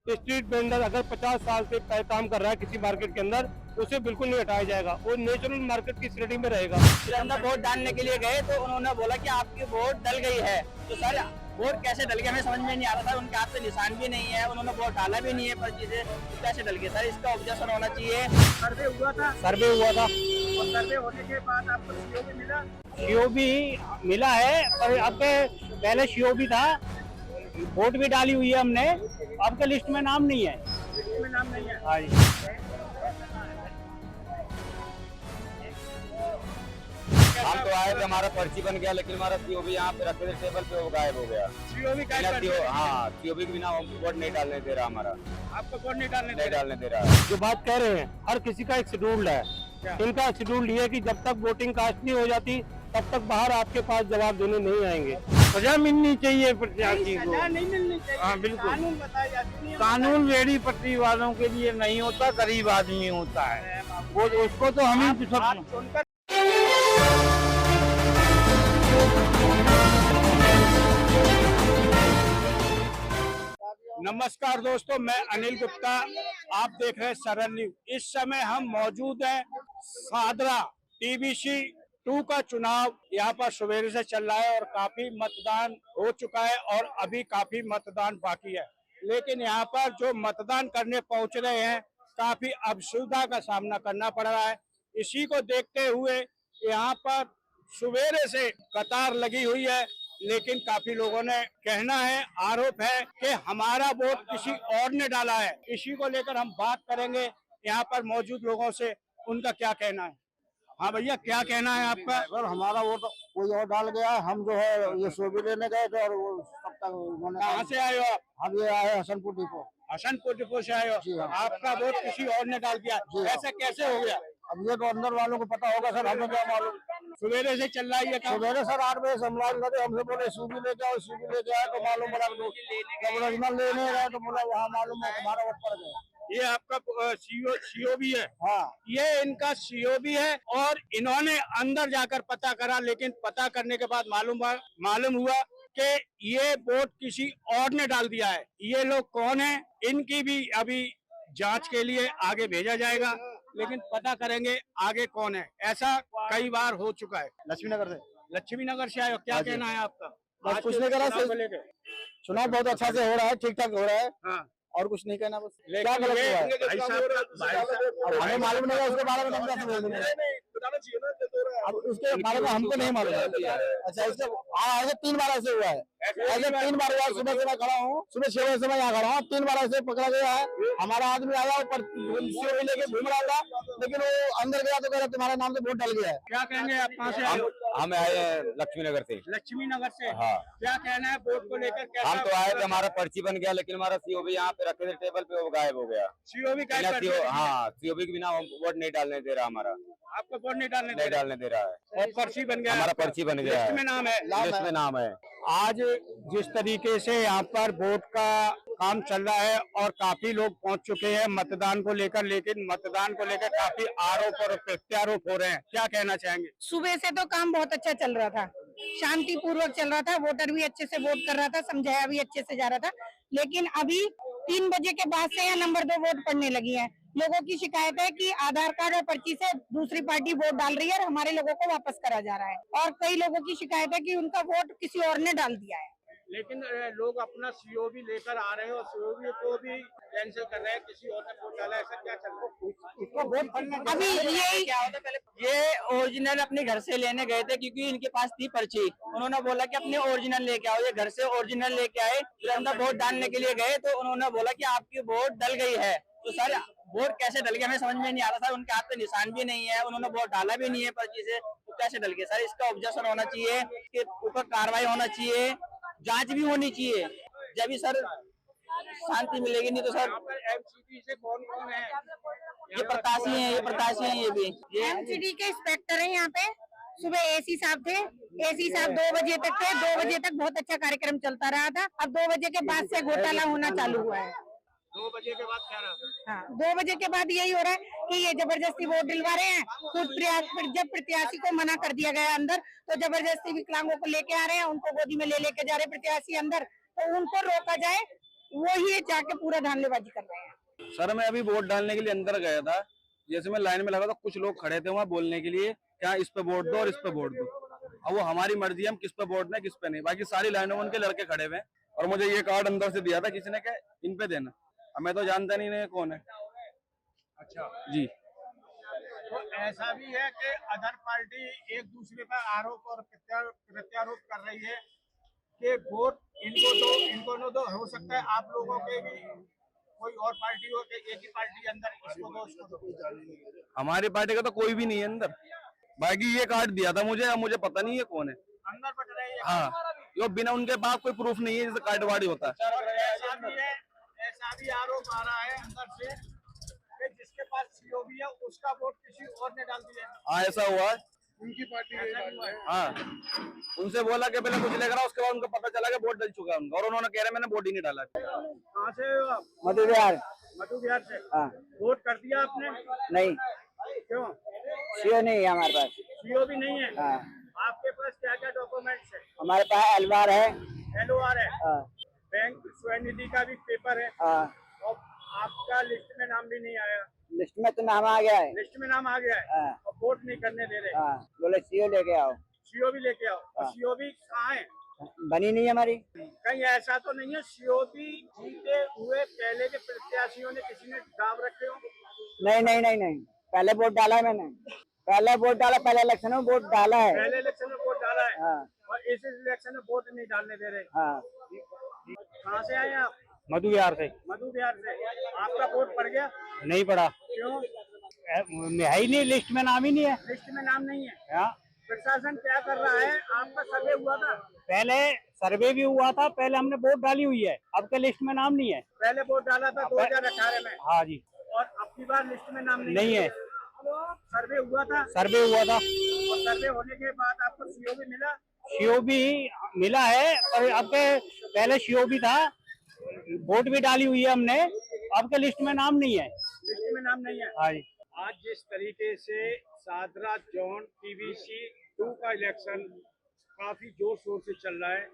Street vendor अगर 50 साल से काम कर रहा है किसी मार्केट के अंदर, उसे बिल्कुल नहीं हटाया जाएगा, वो नेचुरल मार्केट की श्रेणी में रहेगा। अंदर वोट डालने के लिए गए तो उन्होंने बोला कि आपकी वोट डल गई है। तो सर वोट कैसे डल गया हमें समझ में नहीं आ रहा था। उनके हाथ पे निशान भी नहीं है, उन्होंने वोट डाला भी नहीं है पर्ची से, तो कैसे डल गया सर? इसका ऑब्जेक्शन होना चाहिए। सर्वे हुआ था और सर्वे होने के बाद आपको सीओ भी मिला? सीओ भी मिला है, पर अब पहले सीओ भी था, वोट भी डाली हुई है हमने, अब के लिस्ट में नाम नहीं है। लिस्ट में नाम नहीं है। हाँ जी। हम तो आए थे, हमारा पर्ची बन गया, लेकिन हमारा सीओ भी यहाँ पे रखे थे टेबल पे, वो गायब हो गया। सीओ भी गायब कर दिया। हाँ, सीओ भी बिना वोट नहीं डालने दे रहा हमारा। आपको वोट नहीं डालने दे रहा है। जो बात कह रहे हैं, हर किसी का एक शेड्यूल है। इनका शेड्यूल ये है कि जब तक वोटिंग कास्ट नहीं हो जाती तब तक बाहर आपके पास जवाब देने नहीं आएंगे। सजा मिलनी चाहिए प्रत्याशी को। नहीं मिलनी चाहिए। हाँ बिल्कुल। कानून बताया जाती नहीं है। कानून रेडी पटरी वालों के लिए नहीं होता, गरीब आदमी होता है, वो उसको तो हम ही सब। सुनकर नमस्कार दोस्तों, मैं अनिल गुप्ता, आप देख रहे हैं सरल न्यूज। इस समय हम मौजूद हैं सादरा टीबीसी 2 का चुनाव यहाँ पर सवेरे से चल रहा है और काफी मतदान हो चुका है और अभी काफी मतदान बाकी है। लेकिन यहाँ पर जो मतदान करने पहुंच रहे हैं, काफी असुविधा का सामना करना पड़ रहा है। इसी को देखते हुए यहाँ पर सवेरे से कतार लगी हुई है, लेकिन काफी लोगों ने कहना है, आरोप है कि हमारा वोट किसी और ने डाला है। इसी को लेकर हम बात करेंगे यहाँ पर मौजूद लोगों से, उनका क्या कहना है। हाँ भैया, क्या कहना है आपका? सर हमारा वोट कोई और डाल गया है। हम जो है ये सोबी लेने गए थे और वो तब तक उन्होंने। कहाँ से आए हो आप? हम ये आए हसनपुर डिपो। हसनपुर डिपो से आए जी हो। हाँ। आपका वोट किसी और ने डाल दिया, जी हाँ। ऐसा कैसे हो गया? अब ये तो अंदर वालों को पता होगा सर, हमें क्या मालूम। सवेरे से चल रहा है ये काम। सवेरे सर 8 बजे से हम लाइन लगे, हमसे बोले सूबी लेके आओ, सूबी लेके आए तो मालूम पड़ा। जब ओरिजिनल लेने गए तो बोला वहाँ मालूम है हमारा वोट पड़ गया। ये आपका सीओ भी है? हाँ, ये इनका सीओ भी है और इन्होंने अंदर जाकर पता करा, लेकिन पता करने के बाद मालूम हुआ कि ये वोट किसी और ने डाल दिया है। ये लोग कौन है, इनकी भी अभी जांच के लिए आगे भेजा जाएगा, लेकिन पता करेंगे आगे कौन है। ऐसा कई बार हो चुका है। लक्ष्मी नगर से। लक्ष्मी नगर से आए हो, क्या कहना है आपका? बस कुछ नहीं करा, चुनाव बहुत अच्छा से हो रहा है, ठीक ठाक हो रहा है, हाँ, और कुछ नहीं कहना। बस लेकिन क्या गलत हुआ है? भाई साहब अब हमें मालूम नहीं है, उसके बारे में हम कैसे बोल देंगे? अब उसके बारे में हमको नहीं मालूम है। अच्छा, इसके ऐसे 3 बार ऐसे हुआ है, ऐसे 3 बार हुआ है। सुबह से मैं खड़ा हूँ, सुबह 6 बजे से मैं यहाँ खड़ा हूँ, 3 बार ऐसे पकड़ा गया है। हमारा आदमी आया ऊपर लेके घूम रहा था, लेकिन वो अंदर गया तो कह रहा तुम्हारे नाम से वोट डल गया है। क्या कहेंगे आप? कहाँ से आए हो? हम आए हैं लक्ष्मी नगर से। लक्ष्मी नगर से। हाँ, क्या कहना है वोट को लेकर? कैसा? हम तो आए थे, हमारा पर्ची बन गया, लेकिन हमारा सीओ भी यहाँ पे रखे थे टेबल पे, वो गायब हो गया। सीओ भी गायब कर दिया? हाँ, सीओ भी बिना वोट नहीं डालने दे रहा हमारा। आपको वोट नहीं डालने दे रहा है। और पर्ची बन गया? हमारा पर्ची बन गया लिस्ट है, में नाम है? लिस्ट में नाम है। आज जिस तरीके से यहाँ पर वोट का काम चल रहा है और काफी लोग पहुँच चुके हैं मतदान को लेकर, लेकिन मतदान को लेकर काफी आरोप और प्रत्यारोप हो रहे हैं, क्या कहना चाहेंगे? सुबह से तो काम बहुत अच्छा चल रहा था, शांति पूर्वक चल रहा था, वोटर भी अच्छे से वोट कर रहा था, समझाया भी अच्छे से जा रहा था। लेकिन अभी 3 बजे के बाद से यहाँ नंबर 2 वोट पड़ने लगी है। लोगों की शिकायत है कि आधार कार्ड और पर्ची से दूसरी पार्टी वोट डाल रही है और हमारे लोगों को वापस करा जा रहा है। और कई लोगों की शिकायत है कि उनका वोट किसी और ने डाल दिया है। लेकिन लोग अपना सीओ भी लेकर आ रहे हैं और सीओ को भी कैंसिल कर रहे हैं, किसी और ने वोट डाला, ऐसा क्या चल रहा है? अभी यही क्या होता पहले ये ओरिजिनल अपने घर से लेने गए थे, क्योंकि इनके पास थी पर्ची। उन्होंने बोला कि अपने ओरिजिनल लेके आओ, ये घर से ओरिजिनल लेके आए। फिर अंदर वोट डालने के लिए गए तो उन्होंने बोला कि आपकी वोट डल गई है। तो सर वोट कैसे डल गया हमें समझ में नहीं आ रहा था। उनके हाथ पे निशान भी नहीं है, उन्होंने वोट डाला भी नहीं है पर्ची से, तो कैसे डल गया सर? इसका ऑब्जेक्शन होना चाहिए, कि ऊपर कार्रवाई होना चाहिए, जांच भी होनी चाहिए, जब भी सर शांति मिलेगी। नहीं तो सर एमसीडी से कौन है? ये प्रत्याशी हैं, ये प्रत्याशी हैं, ये भी एमसीडी के इंस्पेक्टर हैं यहाँ पे। सुबह एसी साहब थे, एसी साहब 2 बजे तक थे, 2 बजे तक बहुत अच्छा कार्यक्रम चलता रहा था। अब 2 बजे के बाद से घोटाला होना चालू हुआ है। 2 बजे के बाद क्या रहा? हाँ, 2 बजे के बाद यही हो रहा है कि ये जबरदस्ती वोट दिलवा रहे हैं। जब प्रत्याशी को मना कर दिया गया अंदर, तो जबरदस्ती विकलांगों को लेके आ रहे हैं, उनको गोदी में ले लेके जा रहे प्रत्याशी अंदर, तो उनको रोका जाए वो ही जाके पूरा धांधलेबाजी कर रहे हैं। सर मैं अभी वोट डालने के लिए अंदर गया था, जैसे मैं लाइन में लगा था कुछ लोग खड़े थे वहाँ बोलने के लिए क्या इस पे वोट दो और इस पे वोट दो। अब वो हमारी मर्जी है हम किस पे वोट दें किस पे नहीं, बाकी सारी लाइनों में उनके लड़के खड़े हुए हैं और मुझे ये कार्ड अंदर से दिया था किसी ने क्या इन पे देना। अब मैं तो जानता नहीं कौन है। अच्छा जी तो ऐसा भी है कि अदर पार्टी एक दूसरे पर आरोप और प्रत्यारोप कर रही है कि वोट इनको दो इनको न दो। हो सकता है आप लोगों के भी कोई और पार्टी हो कि एक ही पार्टी के अंदर इसको दो उसको दो। हमारी पार्टी का तो कोई भी नहीं है अंदर, बाकी ये कार्ड दिया था मुझे, अब मुझे पता नहीं है कौन है अंदर बट रहे हैं। हाँ यो बिना उनके पास कोई प्रूफ नहीं है जैसे कार्ड वाड़ी होता है। ऐसा भी आरोप आ रहा है अंदर से कि जिसके पास सीओबी है उसका वोट किसी और ने डाल दिया। हाँ ऐसा हुआ है, उनकी पार्टी है। हाँ उनसे बोला कि पहले कुछ लेकर आओ, उसके बाद उनको पता चला कि वोट डल चुका है उनका और उन्होंने कह रहे मैंने वोट ही नहीं डाला। कहाँ से हो आप? मधु बिहार। मधु बिहार से। हाँ। वोट कर दिया आपने? नहीं, क्यों? सीओ नहीं है हमारे पास। सीओबी नहीं है? हाँ। आपके पास क्या क्या डॉक्यूमेंट्स है? हमारे पास एलवार है। LOR है? हाँ। बैंक स्वनिधि का भी पेपर है हाँ। और आपका लिस्ट में नाम भी नहीं आया। लिस्ट में तो नाम आ गया है। लिस्ट में नाम आ गया है हाँ। और वोट नहीं करने दे रहे। हाँ, बोले सीओ लेके आओ। सीओबी लेके आओ। और हाँ। सीओबी कहाँ है? बनी नहीं हमारी। कहीं ऐसा तो नहीं है सीओबी जीते हुए पहले के प्रत्याशियों ने किसी ने दाव रखे हो? नहीं नहीं नहीं नहीं, पहले वोट डाला है मैंने, पहले वोट डाला, पहले इलेक्शन में वोट डाला है। पहले इलेक्शन में वोट डाला है। हाँ। और इस इलेक्शन में वोट नहीं डालने दे रहे। हाँ। कहाँ से आए आप? मधु बिहार से। मधु बिहार से। आपका वोट पड़ गया? नहीं पड़ा, क्यों? है ही नहीं, लिस्ट में नाम ही नहीं है। लिस्ट में नाम नहीं है। हाँ। प्रशासन क्या कर रहा है? आपका सर्वे हुआ था? पहले सर्वे भी हुआ था, पहले हमने वोट डाली हुई है, अब के लिस्ट में नाम नहीं है। पहले वोट डाला था 2018 में। हाँ जी। और अब की बार लिस्ट में नाम नहीं है। सर्वे हुआ था? सर्वे हुआ था। और सर्वे होने के बाद आपको सीओबी मिला? सीओबी मिला है, पर अब के पहले सीओबी था, वोट भी डाली हुई है हमने, अब के लिस्ट में नाम नहीं है। लिस्ट में नाम नहीं है। हाँ जी। आज जिस तरीके से सादरा जोन PVC 2 का इलेक्शन काफी जोर शोर से चल रहा है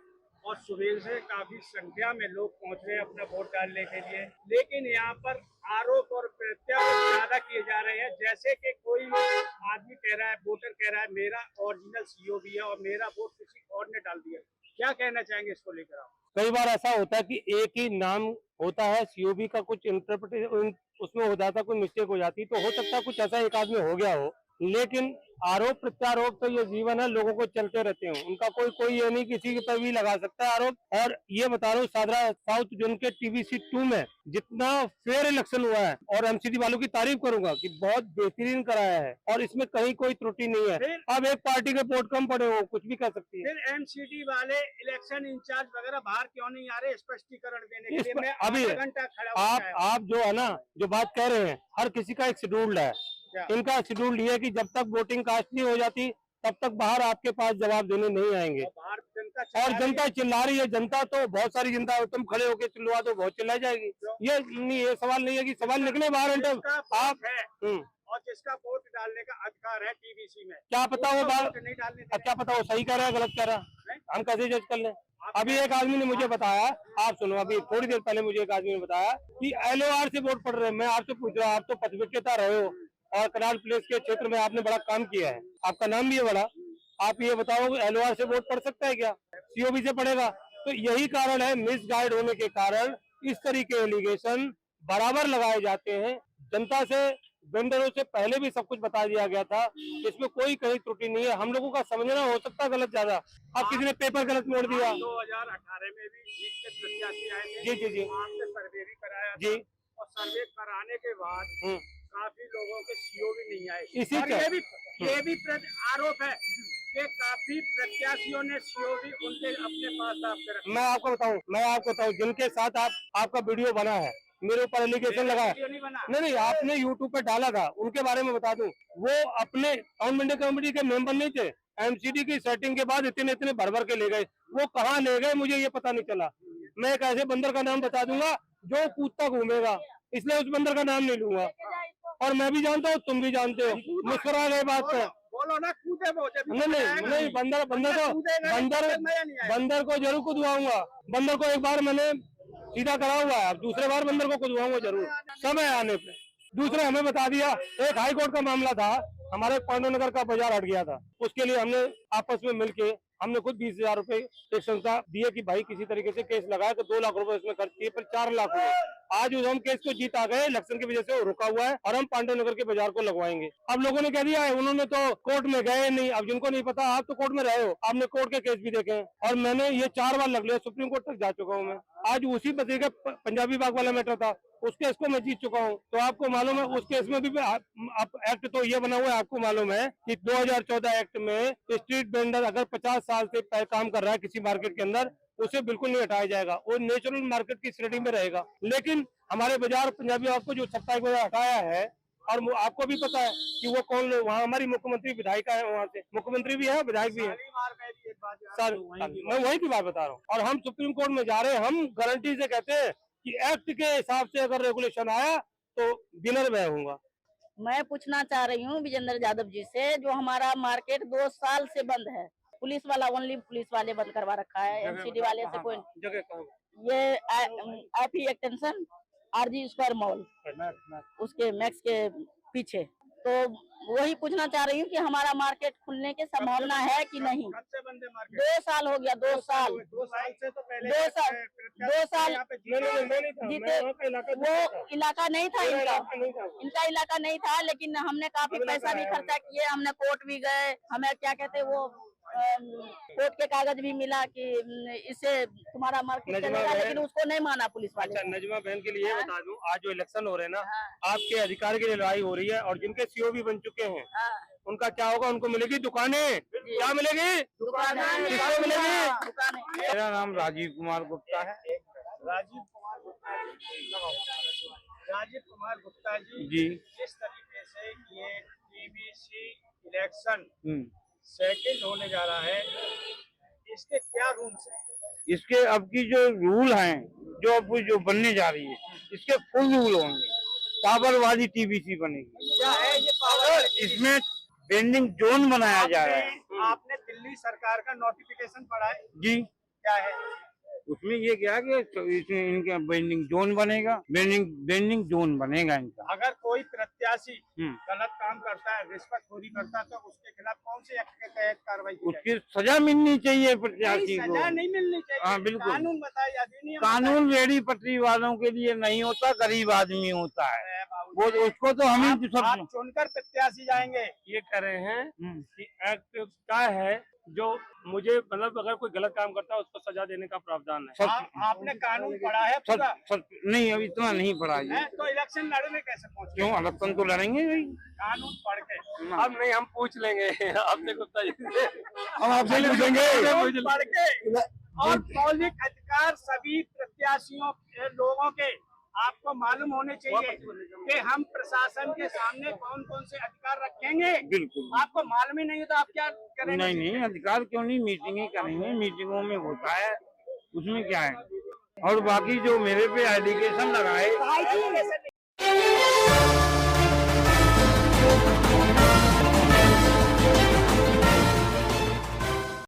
और सुबह से काफी संख्या में लोग पहुंच रहे हैं अपना वोट डालने के लिए, लेकिन यहाँ पर आरोप और प्रत्यारोप ज्यादा किए जा रहे हैं। जैसे कि कोई आदमी कह रहा है, वोटर कह रहा है मेरा ओरिजिनल सीओबी है और मेरा वोट किसी और ने डाल दिया। क्या कहना चाहेंगे इसको लेकर आप? कई बार ऐसा होता है कि एक ही नाम होता है, सीओबी का कुछ इंटरप्रिटेशन उसमें हो जाता है, कोई मिस्टेक हो जाती, तो हो सकता है कुछ ऐसा एक आदमी हो गया हो, लेकिन आरोप प्रत्यारोप तो ये जीवन है, लोगों को चलते रहते हैं, उनका कोई ये नहीं किसी पर भी लगा सकता है आरोप। और ये बता रहा हूँ सादरा साउथ जोन के TVC 2 में जितना फेयर इलेक्शन हुआ है, और MCD वालों की तारीफ करूंगा कि बहुत बेहतरीन कराया है और इसमें कहीं कोई त्रुटि नहीं है। अब एक पार्टी के वोट कम पड़े हो, कुछ भी कर सकती है। फिर MCD वाले इलेक्शन इंचार्ज वगैरह बाहर क्यों नहीं आ रहे स्पष्टीकरण देने के लिए? मैं अभी आधा घंटा खड़ा आप जो है ना, जो बात कह रहे हैं, हर किसी का एक शेड्यूल्ड है। इनका शेड्यूल ये है कि जब तक वोटिंग कास्ट नहीं हो जाती तब तक बाहर आपके पास जवाब देने नहीं आएंगे। और जनता चिल्ला रही है, जनता तो बहुत सारी जनता, तुम खड़े होकर चिल्लवा तो बहुत चिल्लाई जाएगी। ये सवाल नहीं है कि सवाल निकले बाहर आप है और जिसका वोट डालने का अधिकार है TVC में, क्या पता वो बात नहीं डालने देते। क्या पता वो सही कर रहा है गलत कर रहा है, हम कैसे जज कर लें? अभी एक आदमी ने मुझे बताया, आप सुनो, अभी थोड़ी देर पहले मुझे एक आदमी ने बताया कि LOR से वोट पड़ रहे हैं। मैं आपसे पूछ रहा हूँ, आप तो पथ विक्रेता रहे हो और कनाल प्लेस के क्षेत्र में आपने बड़ा काम किया है, आपका नाम भी है बड़ा, आप ये बताओ LOR से वोट पड़ सकता है क्या? सीओबी से पड़ेगा? तो यही कारण है, मिसगाइड होने के कारण इस तरीके एलिगेशन बराबर लगाए जाते हैं। जनता से, वेंडरों से पहले भी सब कुछ बता दिया गया था, इसमें कोई कहीं त्रुटि नहीं है। हम लोगों का समझना हो सकता गलत ज्यादा, अब किसी ने पेपर गलत मोड़ दिया। 2018 में भी जीत के प्रत्याशी आए थे, जी जी जी आपने सर्वे भी कराया जी, और सर्वे कराने के बाद काफी लोगों के सीओबी नहीं आए। इसी और ये भी आरोप है कि काफी प्रत्याशियों ने सीओबी उनके अपने पास दाब के रखा। मैं आपको बताऊं जिनके साथ आपका वीडियो बना है, मेरे ऊपर एलिगेशन लगा है, नहीं आपने यूट्यूब पे डाला था, उनके बारे में बता दूं, वो अपने काउंट कमेटी के मेंबर नहीं थे। MCD की सेटिंग के बाद इतने भर के ले गए, वो कहाँ ले गए मुझे ये पता नहीं चला। मैं एक ऐसे बंदर का नाम बता दूंगा जो कूदता घूमेगा, इसलिए उस बंदर का नाम नहीं लूंगा। और मैं भी जानता हूँ, तुम भी जानते हो, मुस्कुरा गए बात पे। बोलो ना, कूदे नहीं, बंदर को जरूर कूदवाऊंगा। बंदर को एक बार मैंने सीधा करा हुआ है। अब दूसरे बार बंदर को खुदवाऊंगा जरूर समय आने पे। दूसरे हमें बता दिया, एक हाई कोर्ट का मामला था, हमारे पांडुनगर का बाजार हट गया था, उसके लिए हमने आपस में मिलके हमने खुद 20,000 रुपए एक संस्था दिए कि भाई किसी तरीके से केस लगाया, तो 2 लाख रुपए उसमें खर्च किए, पर 4 लाख हुए। आज हम केस को जीत आ गए, इलेक्शन की वजह से वो रुका हुआ है और हम पांडुनगर के बाजार को लगवाएंगे। अब लोगों ने कह दिया है, उन्होंने तो कोर्ट में गए नहीं। अब जिनको नहीं पता, आप तो कोर्ट में रहे हो, आपने कोर्ट के केस भी देखे हैं, और मैंने ये 4 बार लग लिया, सुप्रीम कोर्ट तक जा चुका हूँ मैं। आज उसी बच्चे का पंजाबी बाग वाला मैटर था, उस केस को मैं जीत चुका हूँ। तो आपको मालूम है उस केस में भी एक्ट तो ये बना हुआ है, आपको मालूम है कि 2014 एक्ट में स्ट्रीट वेंडर अगर 50 साल से काम कर रहा है किसी मार्केट के अंदर, उसे बिल्कुल नहीं हटाया जाएगा, वो नेचुरल मार्केट की श्रेणी में रहेगा। लेकिन हमारे बाजार पंजाबी बाग को जो साप्ताहिक बाजार हटाया है, और आपको भी पता है कि वो कौन, वहाँ हमारी मुख्यमंत्री विधायिका है, वहाँ से मुख्यमंत्री भी है, विधायक भी है सर। मैं वही की बात बता रहा हूँ। और हम सुप्रीम कोर्ट में जा रहे हैं, हम गारंटी से कहते हैं कि एक्ट के हिसाब से अगर रेगुलेशन आया तो विनर मैं होऊंगा। मैं पूछना चाह रही हूँ विजेंद्र यादव जी से, जो हमारा मार्केट 2 साल से बंद है, पुलिस वाला ओनली पुलिस वाले बंद करवा रखा है, एमसीडी वाले से कोई ये IP extension RG square mall उसके मैक्स के पीछे। तो वही पूछना चाह रही हूँ कि हमारा मार्केट खुलने की संभावना है कि नहीं। 2 साल हो गया, 2 साल 2 साल से तो पहले 2 साल जीते, वो इलाका नहीं था इनका इलाका नहीं था, लेकिन हमने काफी पैसा भी खर्चा किए, हमने कोर्ट भी गए, हमें क्या कहते वो कोर्ट के कागज भी मिला कि इससे तुम्हारा मार्केट चलेगा, लेकिन उसको नहीं माना पुलिस वाले। अच्छा, नजमा बहन के लिए बता दूं, आज जो इलेक्शन हो रहे हैं ना, आपके अधिकार के लिए लड़ाई हो रही है, और जिनके CO भी बन चुके हैं उनका क्या होगा, उनको मिलेगी दुकानें। क्या मिलेगी? दुकानें। किसको मिलेगी? मेरा नाम राजीव कुमार गुप्ता है। राजीव कुमार गुप्ता जी। जिस तरीके से ये TBC इलेक्शन सेकंड होने जा रहा है, इसके क्या रूल्स हैं? इसके अब की जो रूल हैं, जो बनने जा रही है, इसके फुल रूल होंगे। पावरवादी TBC बनेगी। क्या है ये पावर? इसमें वेंडिंग जोन बनाया जा रहा है। आपने दिल्ली सरकार का नोटिफिकेशन पढ़ा है? जी। क्या है उसमें ये क्या कि इसमें इनका वेंडिंग जोन बनेगा, वेंडिंग जोन बनेगा इनका। अगर कोई प्रत्याशी गलत काम करता है, रिश्वतखोरी करता है, तो उसके खिलाफ कौन से एक्ट के तहत कार्रवाई की उसकी सजा मिलनी चाहिए प्रत्याशी को। सजा नहीं मिलनी चाहिए। हाँ, बिल्कुल। कानून बताइए, अधिनियम कानून रेहड़ी पटरी वालों के लिए नहीं होता, गरीब आदमी होता है, वो उसको तो हम ही आप चुनकर प्रत्याशी जाएंगे। ये कह रहे हैं कि एक्ट क्या है जो मुझे, मतलब अगर कोई गलत काम करता है उसको सजा देने का प्रावधान है। आपने कानून पढ़ा है पूरा? नहीं, अभी इतना नहीं पढ़ा है, तो इलेक्शन लड़ने कैसे पहुंचे? क्यों, इलेक्शन तो लड़ेंगे भाई कानून पढ़ के। अब नहीं, हम पूछ लेंगे आपसे गुप्ता जी से, हम आपसे पूछेंगे। पढ़ के और मौलिक अधिकार सभी प्रत्याशियों लोगों के आपको मालूम होने चाहिए कि हम प्रशासन के सामने कौन कौन से अधिकार रखेंगे। बिल्कुल। आपको मालूम ही नहीं होता, आप क्या करेंगे? नहीं, अधिकार क्यों नहीं, मीटिंगें करेंगे, मीटिंगों में होता है, उसमें क्या है। और बाकी जो मेरे पे एलिगेशन लगाए